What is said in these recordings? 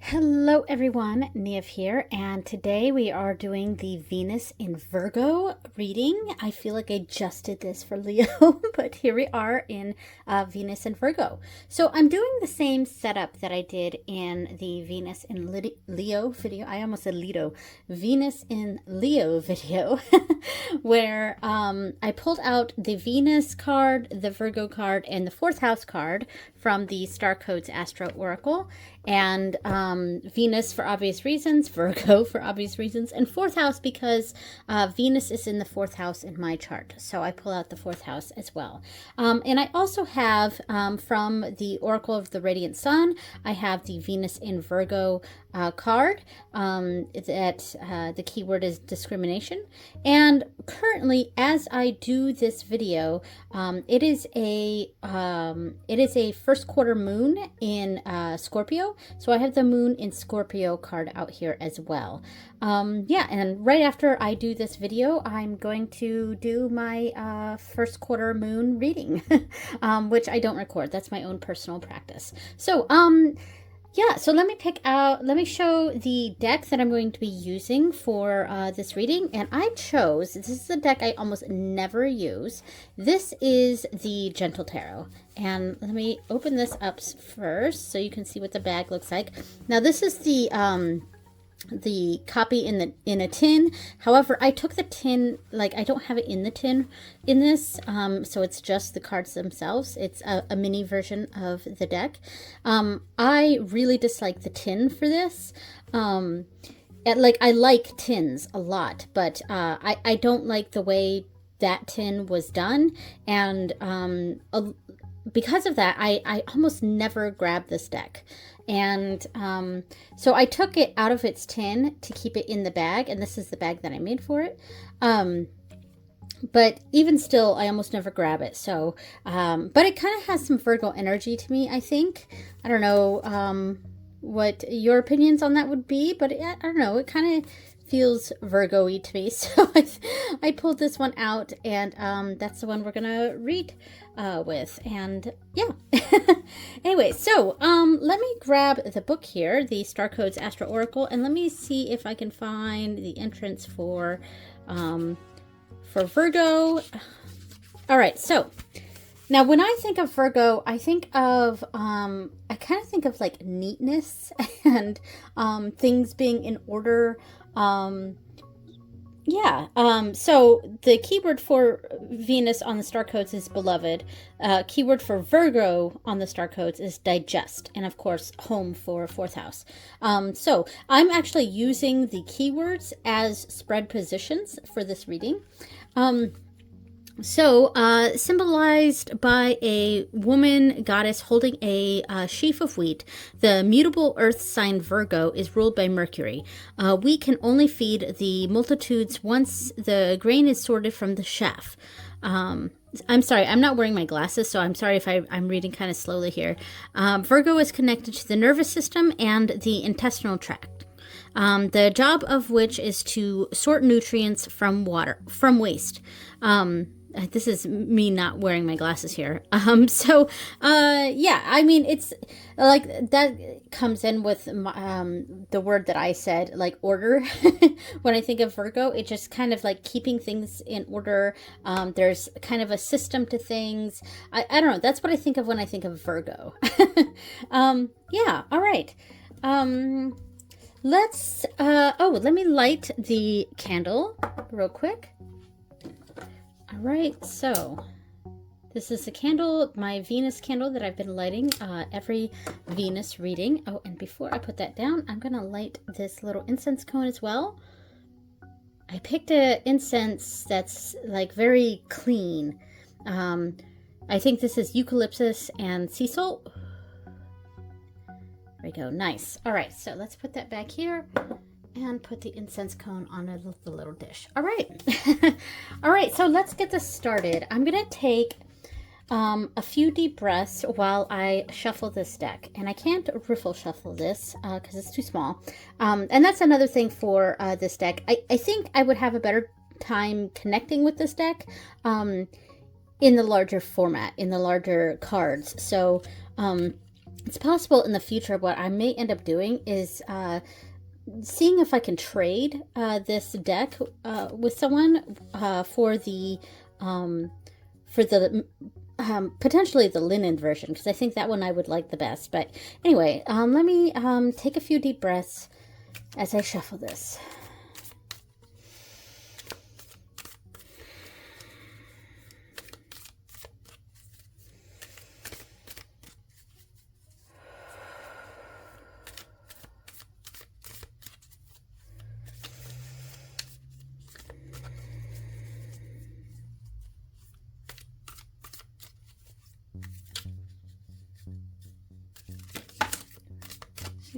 Hello everyone, Nev here, and today we are doing the Venus in Virgo reading. I feel like I just did this for Leo, but here we are in Venus in Virgo. So I'm doing the same setup that I did in the Venus in Leo video. I almost said Lido. Venus in Leo video, where I pulled out the Venus card, the Virgo card, and the fourth house card from the Star Codes Astro Oracle. And Venus for obvious reasons, Virgo for obvious reasons, and fourth house because Venus is in the fourth house in my chart. So I pull out the fourth house as well. And I also have from the Oracle of the Radiant Sun, I have the Venus in Virgo card that the keyword is discrimination. And currently, as I do this video, it is a first quarter moon in Scorpio. So I have the moon in Scorpio card out here as well. Yeah, and right after I do this video, I'm going to do my first quarter moon reading, which I don't record. That's my own personal practice. So, yeah, so let me show the deck that I'm going to be using for this reading. And this is a deck I almost never use. This is the Gentle Tarot. And let me open this up first so you can see what the bag looks like. Now, this is the copy in a tin. However, I took the tin, like I don't have it in the tin in this, so it's just the cards themselves. It's a mini version of the deck. I really dislike the tin for this. I like tins a lot, but I don't like the way that tin was done, and because of that, I almost never grab this deck. And so I took it out of its tin to keep it in the bag, and this is the bag that I made for it. But even still, I almost never grab it. So, but it kind of has some Virgo energy to me, I think. I don't know what your opinions on that would be, but I don't know. It kind of feels Virgo-y to me. So I pulled this one out, and that's the one we're going to read with. And yeah. Anyway, so let me grab the book here, the Star Codes Astro Oracle, and let me see if I can find the entrance for Virgo. All right, so now when I think of Virgo, I think of I kind of think of like neatness and things being in order. So the keyword for Venus on the star codes is beloved. Keyword for Virgo on the star codes is digest. And of course, home for fourth house. So I'm actually using the keywords as spread positions for this reading. Symbolized by a woman goddess holding a sheaf of wheat, the mutable earth sign Virgo is ruled by Mercury. We can only feed the multitudes once the grain is sorted from the chaff. I'm sorry, I'm not wearing my glasses, so I'm sorry if I'm reading kind of slowly here. Virgo is connected to the nervous system and the intestinal tract. The job of which is to sort nutrients from waste. This is me not wearing my glasses here. Yeah, I mean, it's like that comes in with the word that I said, like order. When I think of Virgo, it just kind of like keeping things in order. There's kind of a system to things. I don't know. That's what I think of when I think of Virgo. Yeah. All right. Let me light the candle real quick. All right, so this is the candle, my Venus candle that I've been lighting every Venus reading. Oh, and before I put that down, I'm going to light this little incense cone as well. I picked an incense that's like very clean. I think this is eucalyptus and sea salt. There we go, nice. All right, so let's put that back here. And put the incense cone on the little dish. All right. All right, so let's get this started. I'm going to take a few deep breaths while I shuffle this deck. And I can't riffle shuffle this because it's too small. And that's another thing for this deck. I think I would have a better time connecting with this deck in the larger format, in the larger cards. So it's possible in the future what I may end up doing is seeing if I can trade this deck with someone for the potentially the linen version, because I think that one I would like the best. But anyway, let me take a few deep breaths as I shuffle this.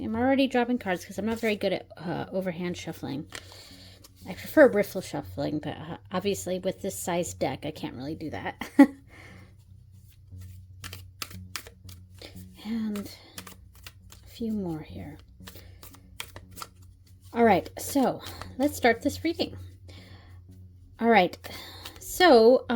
I'm already dropping cards because I'm not very good at overhand shuffling. I prefer riffle shuffling, but obviously with this size deck, I can't really do that. And a few more here. All right, so let's start this reading. All right, so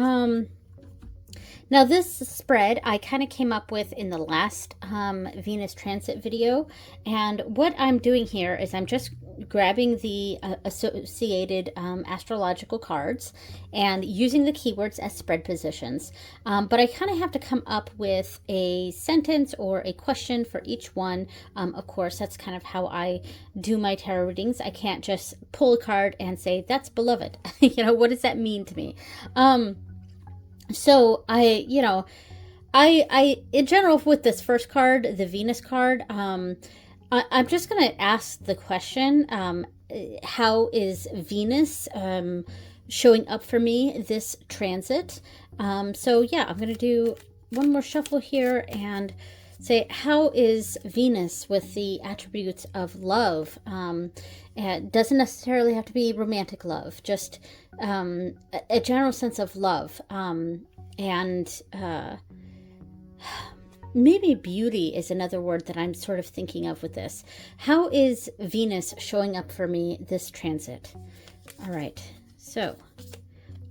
now this spread I kind of came up with in the last Venus transit video, and what I'm doing here is I'm just grabbing the associated astrological cards and using the keywords as spread positions, but I kind of have to come up with a sentence or a question for each one. Of course, that's kind of how I do my tarot readings. I can't just pull a card and say, that's beloved. You know, what does that mean to me? So I in general with this first card, the Venus card, I'm just going to ask the question, how is Venus showing up for me this transit? So yeah, I'm going to do one more shuffle here and say, how is Venus with the attributes of love? It doesn't necessarily have to be romantic love, just a general sense of love, and maybe beauty is another word that I'm sort of thinking of with this. How is Venus showing up for me this transit? All right, so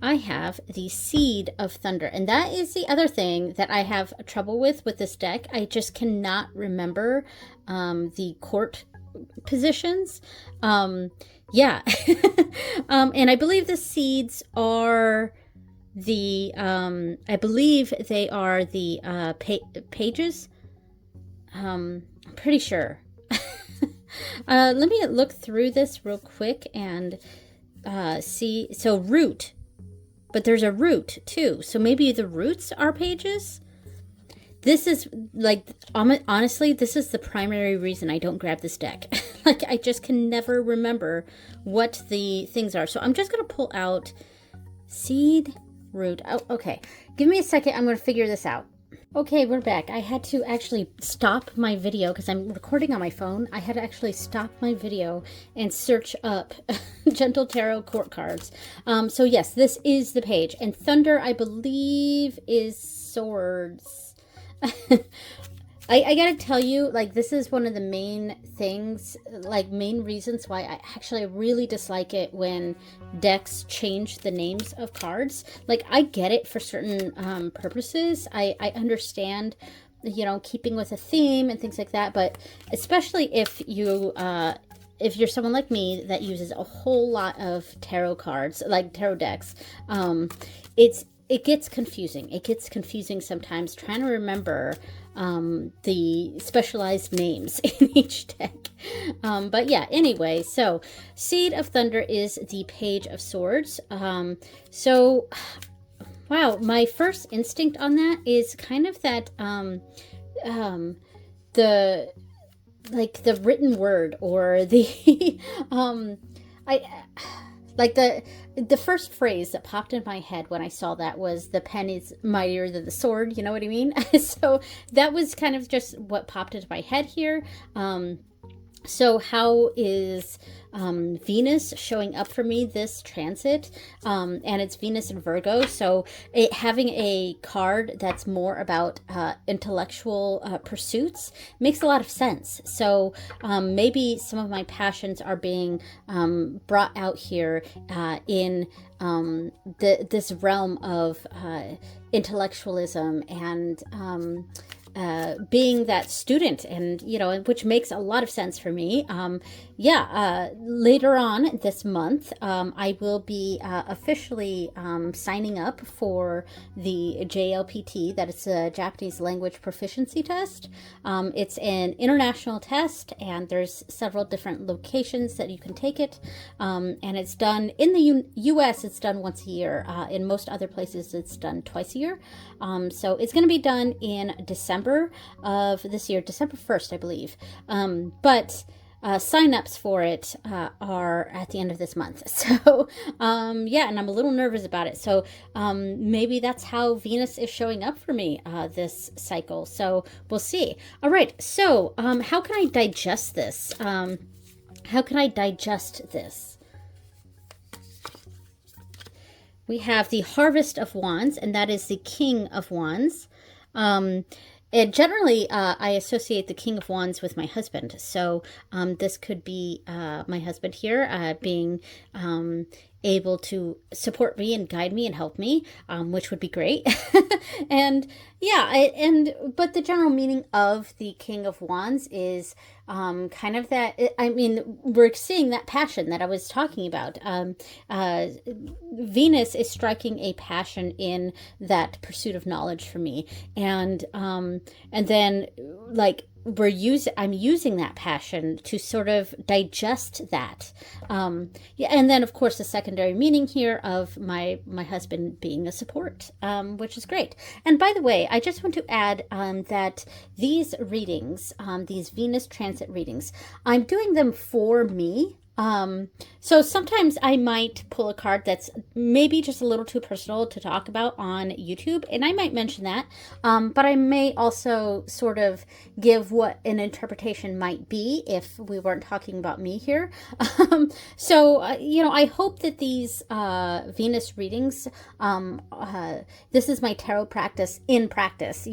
I have the Seed of Thunder, and that is the other thing that I have trouble with this deck. I just cannot remember the court positions. Yeah. And I believe the seeds are the I believe they are the pages. I'm pretty sure. Let me look through this real quick and see. So root, but there's a root too, so maybe the roots are pages. This is like, honestly, this is the primary reason I don't grab this deck. Like, I just can never remember what the things are. So I'm just going to pull out seed, root. Oh, okay. Give me a second. I'm going to figure this out. Okay, we're back. I had to actually stop my video because I'm recording on my phone. I had to actually stop my video and search up Gentle Tarot court cards. So yes, this is the page. And thunder, I believe, is swords. I gotta tell you, like, this is one of the main things, like, main reasons why I actually really dislike it when decks change the names of cards. Like, I get it for certain purposes. I understand, you know, keeping with a theme and things like that, but especially if you if you're someone like me that uses a whole lot of tarot cards, like tarot decks, it gets confusing. It gets confusing sometimes trying to remember the specialized names in each deck. But yeah, anyway, so Seed of Thunder is the Page of Swords. So, wow, my first instinct on that is kind of that, the written word, or the, like the first phrase that popped in my head when I saw that was, the pen is mightier than the sword, you know what I mean? So that was kind of just what popped into my head here. So how is Venus showing up for me this transit? And it's Venus in Virgo, so having a card that's more about intellectual pursuits makes a lot of sense. So maybe some of my passions are being brought out here in this realm of intellectualism and being that student, and which makes a lot of sense for me. Later on this month, I will be officially signing up for the JLPT. That is a Japanese language proficiency test. It's an international test, and there's several different locations that you can take it. And it's done in the U.S. It's done once a year. In most other places, it's done twice a year. So it's going to be done in December of this year, December 1st, I believe. But sign-ups for it are at the end of this month. So, and I'm a little nervous about it. So maybe that's how Venus is showing up for me this cycle. So we'll see. All right. So how can I digest this? We have the Harvest of Wands, and that is the King of Wands. And generally, I associate the King of Wands with my husband. So this could be my husband here being able to support me and guide me and help me, which would be great. And but the general meaning of the King of Wands is kind of that, we're seeing that passion that I was talking about. Venus is striking a passion in that pursuit of knowledge for me. And then I'm using that passion to sort of digest that. And then of course the secondary meaning here of my husband being a support, which is great. And by the way, I just want to add that these readings, these Venus transit readings, I'm doing them for me. So sometimes I might pull a card that's maybe just a little too personal to talk about on YouTube, and I might mention that, but I may also sort of give what an interpretation might be if we weren't talking about me here. I hope that these Venus readings, this is my tarot practice in practice,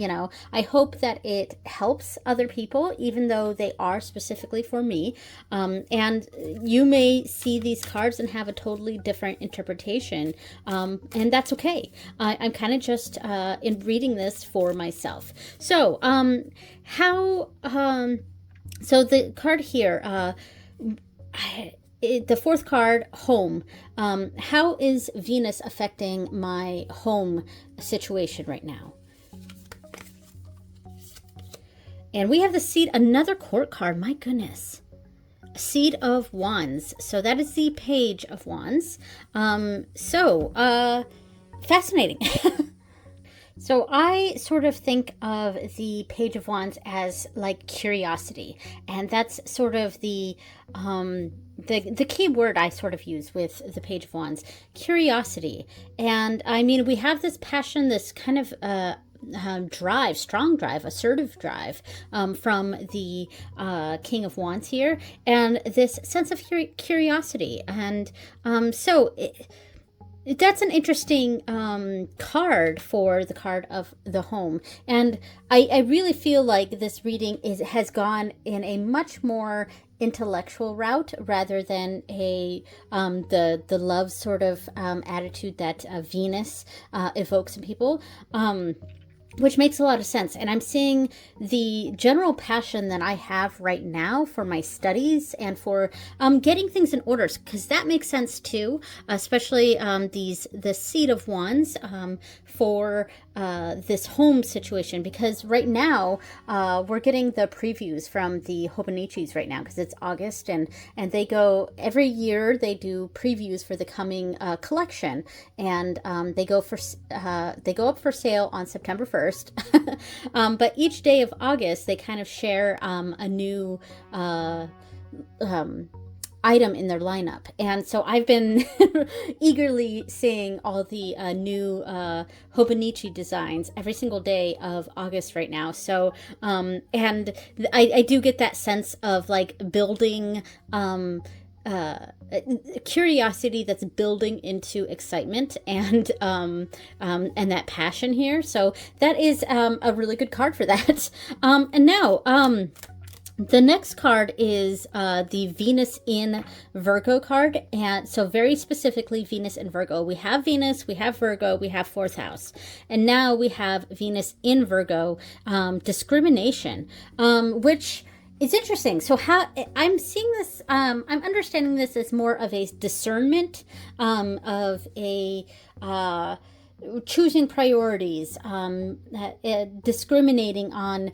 I hope that it helps other people, even though they are specifically for me, and you may see these cards and have a totally different interpretation, and that's okay. I'm kind of just in reading this for myself. So so the card here, the fourth card, home. How is Venus affecting my home situation right now? And we have the Seat, another court card. My goodness. Seat of Wands. So that is the Page of Wands. Fascinating. So I sort of think of the Page of Wands as like curiosity, and that's sort of the key word I sort of use with the Page of Wands, curiosity. And we have this passion, this kind of drive, strong drive, assertive drive from the King of Wands here, and this sense of curiosity. And that's an interesting card for the card of the home. And I really feel like this reading has gone in a much more intellectual route rather than the love sort of attitude that Venus evokes in people. Which makes a lot of sense. And I'm seeing the general passion that I have right now for my studies and for getting things in order, because that makes sense too, especially the Seat of Wands for this home situation, because right now we're getting the previews from the Hobonichis right now, because it's August, and they go every year, they do previews for the coming collection, and they go up for sale on September 1st. But each day of August, they kind of share a new item in their lineup. And so I've been eagerly seeing all the new Hobonichi designs every single day of August right now. So, and I do get that sense of like building, curiosity that's building into excitement and that passion here. So that is a really good card for that. And now The next card is the Venus in Virgo card. And so very specifically Venus in Virgo. We have Venus, we have Virgo, we have fourth house. And now we have Venus in Virgo, discrimination, which is interesting. So how I'm seeing this, I'm understanding this as more of a discernment, of a choosing priorities, discriminating on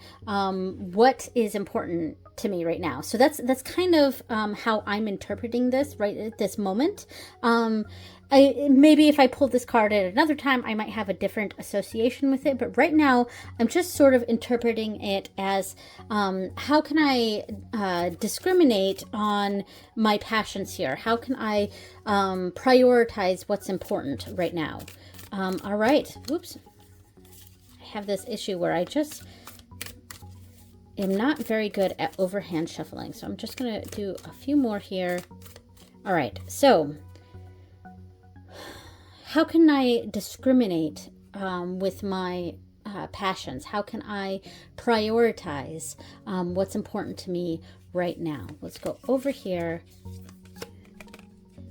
what is important to me right now. So that's kind of how I'm interpreting this right at this moment. Maybe if I pulled this card at another time, I might have a different association with it. But right now, I'm just sort of interpreting it as how can I discriminate on my passions here? How can I prioritize what's important right now? All right. Oops. I have this issue where I just am not very good at overhand shuffling. So I'm just going to do a few more here. All right. So how can I discriminate with my passions? How can I prioritize what's important to me right now? Let's go over here.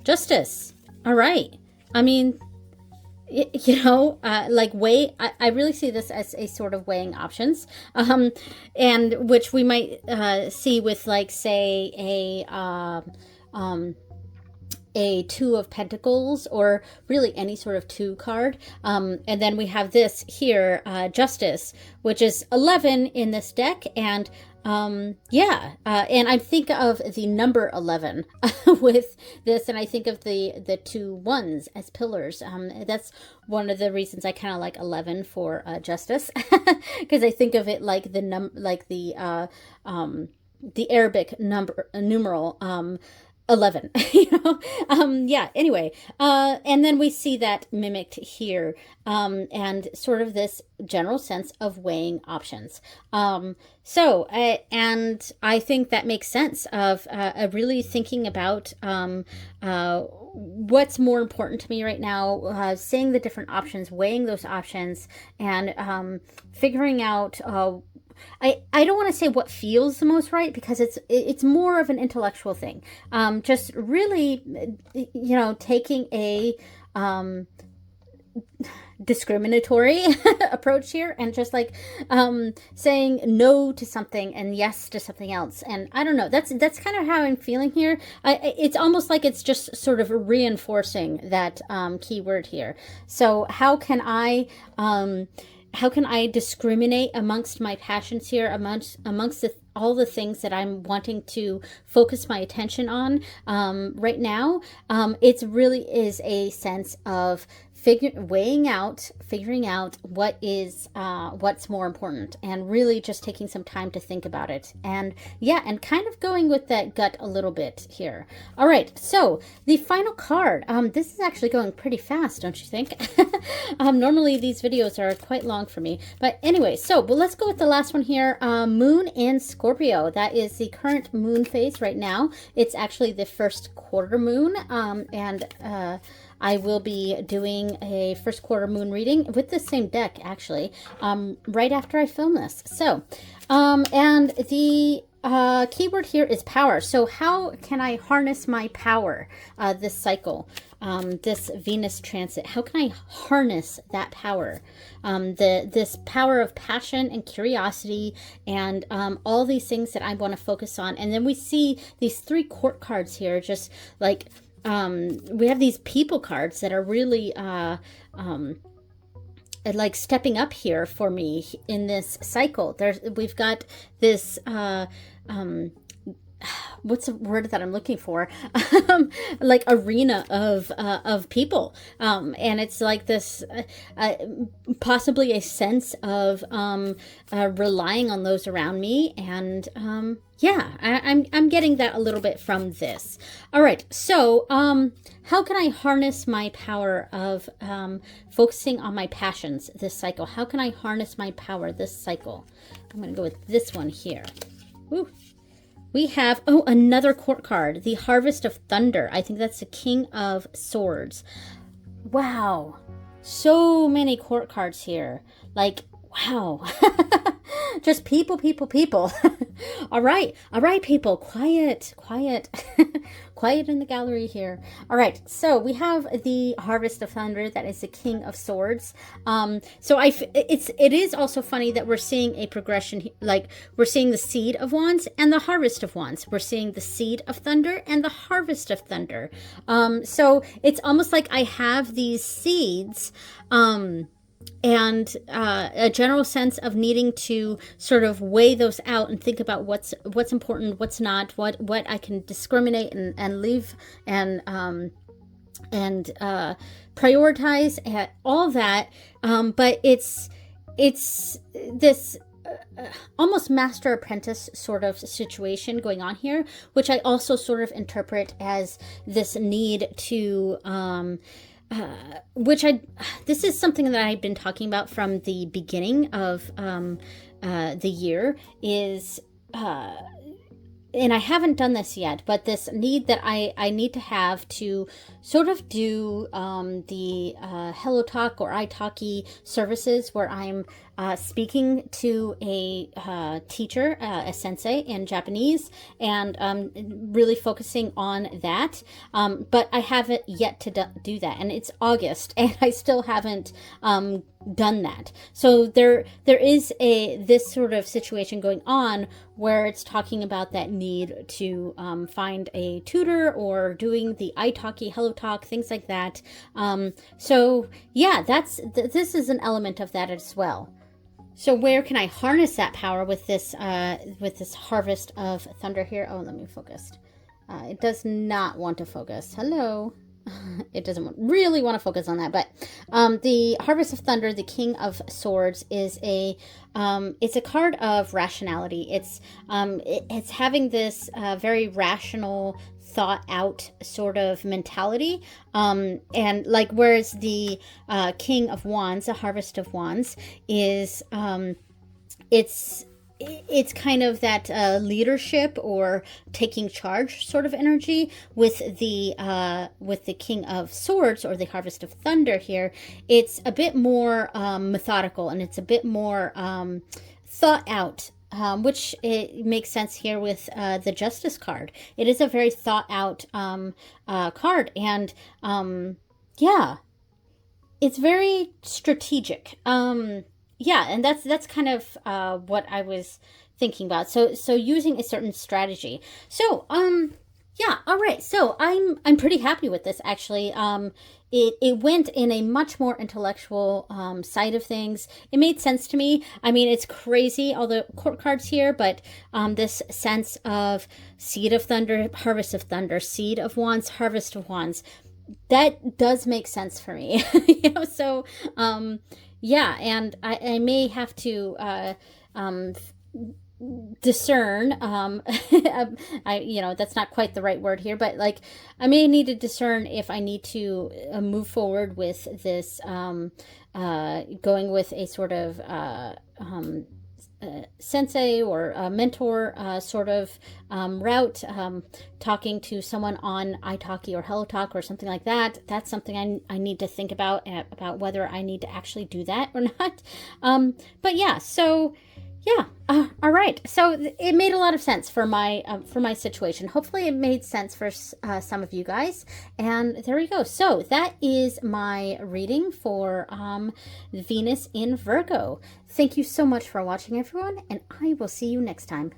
Justice. All right. I mean, you know, like I really see this as a sort of weighing options, and which we might see with, like, say, a Two of Pentacles, or really any sort of two card. And then we have this here, Justice, which is 11 in this deck. And yeah, and I think of the number 11 with this, and I think of the two ones as pillars. That's one of the reasons I kind of like 11 for Justice, because I think of it like the Arabic numeral 11, you know. Yeah, anyway, and then we see that mimicked here, and sort of this general sense of weighing options. So and I think that makes sense of really thinking about what's more important to me right now, seeing the different options, weighing those options, and figuring out I don't want to say what feels the most right, because it's more of an intellectual thing. Just really, you know, taking a discriminatory approach here, and just like saying no to something and yes to something else. And I don't know, that's kind of how I'm feeling here. It's almost like it's just sort of reinforcing that keyword here. So how can I discriminate amongst my passions here, amongst all the things that I'm wanting to focus my attention on right now? It really is a sense of figuring out what is what's more important, and really just taking some time to think about it. And yeah, and kind of going with that gut a little bit here. All right, so the final card. This is actually going pretty fast, don't you think? Normally these videos are quite long for me, but anyway, so let's go with the last one here. Moon in Scorpio. That is the current moon phase right now. It's actually the first quarter moon, and I will be doing a first quarter moon reading with the same deck, actually, right after I film this. So, and the keyword here is power. So how can I harness my power this cycle, this Venus transit? How can I harness that power? This power of passion and curiosity, and all these things that I want to focus on. And then we see these three court cards here, just like we have these people cards that are really like stepping up here for me in this cycle. We've got this what's the word that I'm looking for? Like arena of people, and it's like this possibly a sense of relying on those around me, and yeah, I'm getting that a little bit from this. All right, so how can I harness my power of focusing on my passions this cycle? How can I harness my power this cycle? I'm going to go with this one here. Woo. We have, oh, another court card, the Harvest of Thunder. I think that's the King of Swords. Wow. So many court cards here. Like, wow. Just people, people, people. All right, people, quiet, quiet, quiet in the gallery here. All right, so we have the Harvest of Thunder. That is the King of Swords. So it is also funny that we're seeing a progression, like we're seeing the Seed of Wands and the Harvest of Wands. We're seeing the Seed of Thunder and the Harvest of Thunder. So it's almost like I have these seeds, and a general sense of needing to sort of weigh those out and think about what's important, what's not, what I can discriminate and leave and prioritize at all that. But it's this almost master apprentice sort of situation going on here, which I also sort of interpret as this need to this is something that I've been talking about from the beginning of the year, is and I haven't done this yet, but this need that I need to have to sort of do the Hello Talk or italki services where I'm speaking to a teacher, a sensei in Japanese, and really focusing on that. But I haven't yet to do that, and it's August, and I still haven't done that. So there is this sort of situation going on where it's talking about that need to find a tutor or doing the italki, Hello Talk, things like that. So yeah, this is an element of that as well. So where can I harness that power with this Harvest of Thunder here? Oh, let me focus. It does not want to focus. Hello. It doesn't really want to focus on that, but the Harvest of Thunder, the King of Swords, is it's a card of rationality. It's having this very rational, thought out sort of mentality, and like whereas the King of Wands, the Harvest of Wands, is it's kind of that leadership or taking charge sort of energy. With the King of Swords or the Harvest of Thunder here, it's a bit more methodical, and it's a bit more thought out, which it makes sense here with the Justice card. It is a very thought out card, and yeah, it's very strategic. Yeah, and that's kind of what I was thinking about. So using a certain strategy. So yeah, all right. So I'm pretty happy with this, actually. It went in a much more intellectual side of things. It made sense to me. I mean, it's crazy, all the court cards here, but this sense of Seed of Thunder, Harvest of Thunder, Seed of Wands, Harvest of Wands, that does make sense for me. You know, so yeah, and I may have to discern, that's not quite the right word here, but like I may need to discern if I need to move forward with this, going with a sort of sensei or a mentor sort of route, talking to someone on italki or Hello Talk or something like that. That's something I need to think about whether I need to actually do that or not. But yeah, so yeah, all right. So it made a lot of sense for my situation. Hopefully it made sense for some of you guys. And there we go. So that is my reading for Venus in Virgo. Thank you so much for watching, everyone, and I will see you next time.